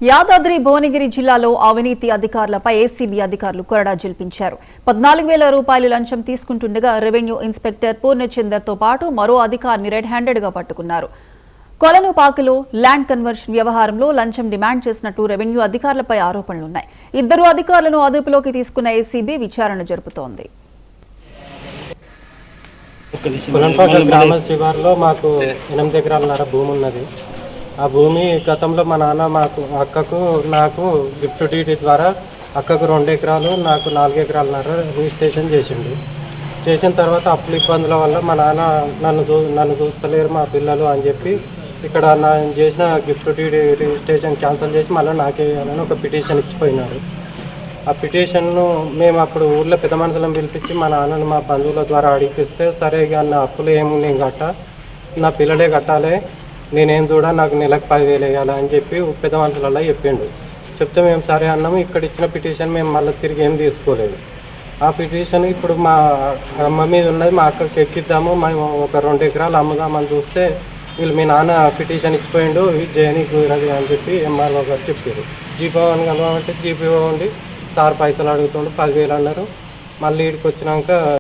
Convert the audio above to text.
యాదాద్రి భువనగిరి జిల్లాలో అవినీతి అధికారులపై ఏసీబీ అధికారులు కొరడా జల్పించారు. 14,000 రూపాయలు లంచం తీసుకుంటుండగా రెవెన్యూ ఇన్స్పెక్టర్ పూర్ణచందర్తో పాటు మరో అధికారిని రెడ్ హ్యాండెడ్గా పట్టుకున్నారు. కొలనుపాకలో ల్యాండ్ కన్వర్షన్ వ్యవహారంలో లంచం డిమాండ్ చేసినట్టు రెవెన్యూ అధికారులపై ఆరోపణలున్నాయి. ఇద్దరు అధికారులను అదుపులోకి తీసుకున్న ఏసీబీ విచారణ జరుపుతోంది. గ్రామ శివారులో మాకు 8 ఎకరాలన్నర భూమి ఉన్నది. ఆ భూమి గతంలో మా నాన్న అక్కకు నాకు గిఫ్ట్ డీడీ ద్వారా అక్కకు 2 ఎకరాలు నాకు 4 ఎకరాలన్నర రిజిస్ట్రేషన్ చేసిన తర్వాత అప్పుల ఇబ్బందుల వల్ల మా నాన్న నన్ను చూస్తలేరు మా పిల్లలు అని చెప్పి ఇక్కడ నేను చేసిన గిఫ్ట్ డీడీ రిజిస్ట్రేషన్ క్యాన్సిల్ చేసి మళ్ళీ నాకే వేయాలని ఒక పిటిషన్ ఇచ్చిపోయినారు. ఆ పిటిషన్ను మేము అప్పుడు ఊళ్ళో పెద్ద మనుషులను పిలిపించి మా నాన్నను మా బంధువుల ద్వారా అడిగిపిస్తే సరే ఇక నా అప్పులు ఏమి నేను నా పిల్లలే కట్టాలి, నేనేం నాకు నెలకు 10,000 వేయాలి అని చెప్పి పెద్ద మనుషులలో చెప్తే మేము సరే అన్నాము. ఇక్కడ ఇచ్చిన పిటిషన్ మేము మళ్ళీ తిరిగి ఏం తీసుకోలేదు. ఆ పిటిషన్ ఇప్పుడు మా అమ్మ మీద ఉన్నది, మా అక్కకి ఎక్కిద్దాము, మేము ఒక 2 ఎకరాలు అమ్ముదామని చూస్తే వీళ్ళు మీ నాన్న పిటిషన్ ఇచ్చిపోయిండు, ఇది చేయనీకి కుదరదు అని చెప్పి ఎంఆర్ఓ గారు చెప్పారు. జీపీఓని కలవాలంటే జీపీఓ ఉండి సార్ పైసలు అడుగుతుండు 10,000 అన్నారు. మళ్ళీ ఇక్కడికి వచ్చినాక